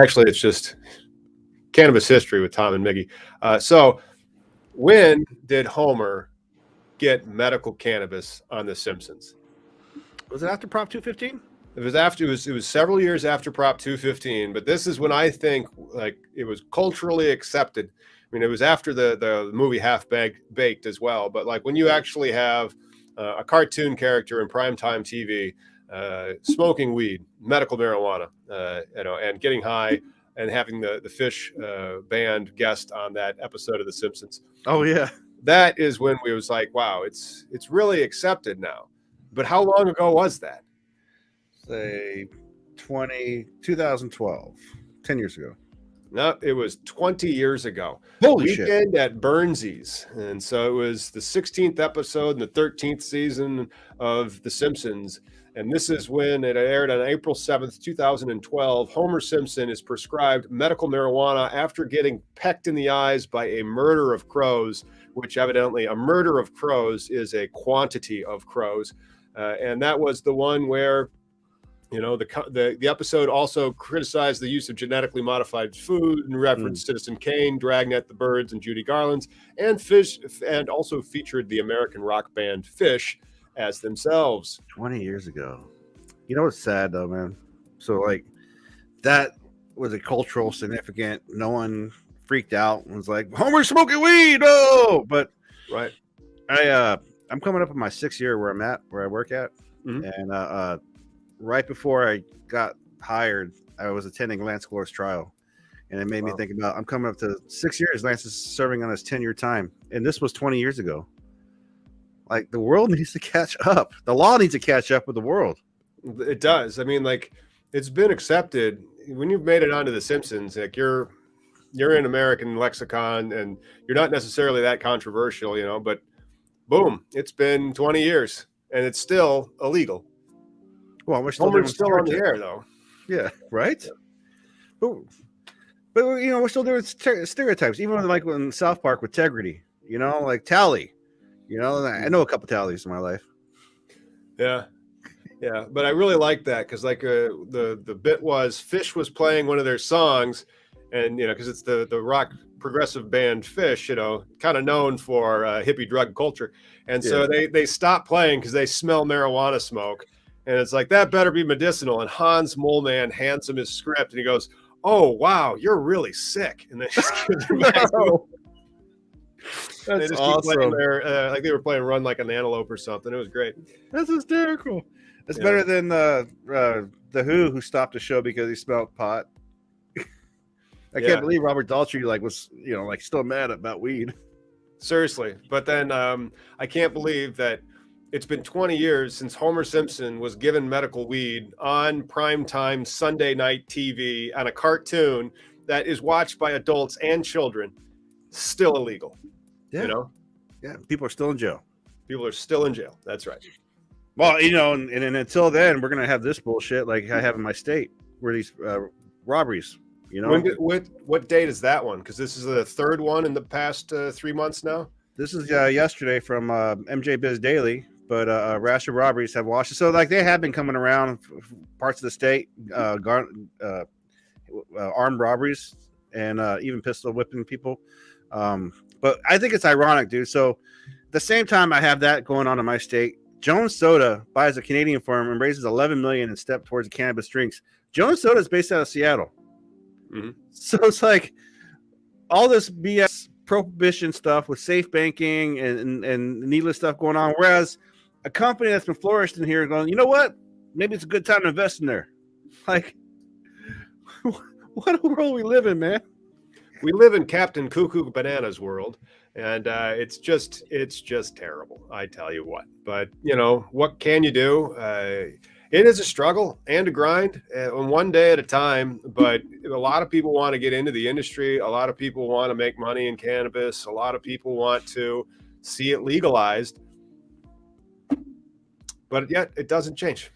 Actually, it's just cannabis history with Tom and Miggy. So when did Homer get medical cannabis on The Simpsons? Was it after Prop 215? It was several years after Prop 215, but this is when I think like it was culturally accepted. I mean, it was after the movie Half Baked as well, but like when you actually have a cartoon character in primetime TV smoking weed, medical marijuana, and getting high and having the Fish band guest on that episode of The Simpsons. Oh yeah, that is when we was like, wow, it's really accepted now. But how long ago was that? say 2012, 10 years ago. No, it was 20 years ago. Holy shit. Weekend at Burnsies. And so it was the 16th episode in the 13th season of The Simpsons. And this is when it aired on April 7th, 2012. Homer Simpson is prescribed medical marijuana after getting pecked in the eyes by a murder of crows, which evidently a murder of crows is a quantity of crows. And that was the one where, you know, the episode also criticized the use of genetically modified food and referenced Citizen Kane, Dragnet the Birds, and Judy Garland's, and Fish, and also featured the American rock band Fish as themselves. 20 years ago. You know what's sad though, man? So like that was a cultural significant. No one freaked out and was like, Homer's smoking weed. Oh, but right. I'm coming up in my 6th year where I work at, and right before I got hired, I was attending Lance Glor's trial, and it made me think about I'm coming up to 6 years. Lance is serving on his 10-year time, and this was 20 years ago. Like the world needs to catch up. The law needs to catch up with the world. It does. I mean, like it's been accepted when you've made it onto The Simpsons. Like you're in American lexicon, and you're not necessarily that controversial, you know. But boom, it's been 20 years, and it's still illegal. Well, we're still on the air, though. Yeah, right. But you know, we're still doing stereotypes, even like in South Park with Integrity. You know, like Tally. You know, I know a couple Tallies in my life. Yeah, but I really like that because like the bit was Fish was playing one of their songs, and you know, because it's the rock progressive band Fish, you know, kind of known for hippie drug culture, and so they stopped playing because they smell marijuana smoke. And it's like, that better be medicinal. And Hans Moleman hands him his script, and he goes, "Oh, wow, you're really sick." And they just gives him back. That's awesome. Like they were playing Run Like an Antelope or something. It was great. That's hysterical. It's better than the who stopped the show because he smelled pot. I can't believe Robert Daltrey was still mad about weed. Seriously. But then I can't believe that it's been 20 years since Homer Simpson was given medical weed on primetime Sunday night TV on a cartoon that is watched by adults and children. Still illegal. Yeah. You know? Yeah. People are still in jail. People are still in jail. That's right. Well, you know, and until then, we're going to have this bullshit like I have in my state where these robberies, you know. What date is that one? Because this is the third one in the past 3 months now. This is yesterday from MJ Biz Daily. But a rash of robberies have washed. So, like, they have been coming around parts of the state, armed robberies and even pistol whipping people. But I think it's ironic, dude. So, the same time I have that going on in my state, Jones Soda buys a Canadian firm and raises $11 million and step towards cannabis drinks. Jones Soda is based out of Seattle. Mm-hmm. So, it's like all this BS prohibition stuff with safe banking and needless stuff going on. Whereas a company that's been flourished in here going, you know what? Maybe it's a good time to invest in there. Like, what a world we live in, man. We live in Captain Cuckoo Banana's world, and it's just terrible. I tell you what. But you know, what can you do? It is a struggle and a grind, one day at a time. But a lot of people want to get into the industry. A lot of people want to make money in cannabis. A lot of people want to see it legalized. But yet it doesn't change.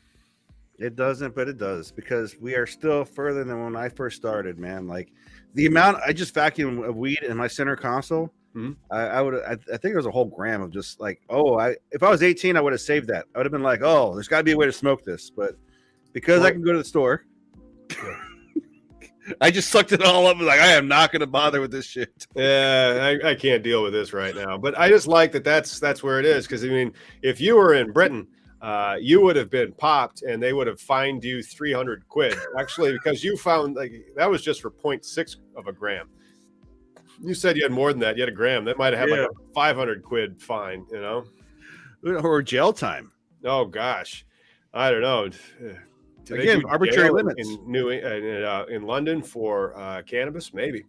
It doesn't, but it does, because we are still further than when I first started, man. Like the amount I just vacuumed of weed in my center console, I think there was a whole gram of just like, if I was 18, I would have saved that. I would have been like, there's got to be a way to smoke this. But because I can go to the store, I just sucked it all up. And like, I am not going to bother with this shit. Yeah, I can't deal with this right now. But I just like that's where it is. Because I mean, if you were in Britain, you would have been popped, and they would have fined you 300 quid. Actually, because you found like that was just for 0.6 of a gram. You said you had more than that. You had a gram. That might have had like a 500 quid fine. You know, or jail time. Oh gosh, I don't know. Again, arbitrary limits in London for cannabis, maybe.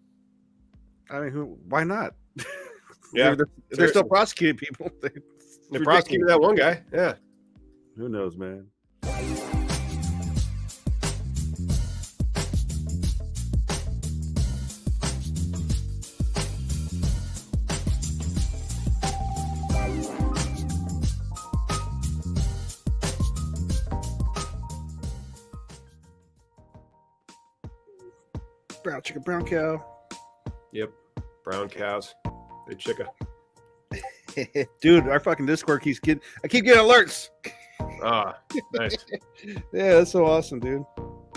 I mean, why not? Yeah, they're still prosecuting people. They prosecuted that one guy. Yeah, who knows, man? Brown chicken, brown cow. Yep, brown cows. Big chicka. Dude, our fucking Discord keeps getting. I keep getting alerts. Ah, nice. Yeah, that's so awesome, dude.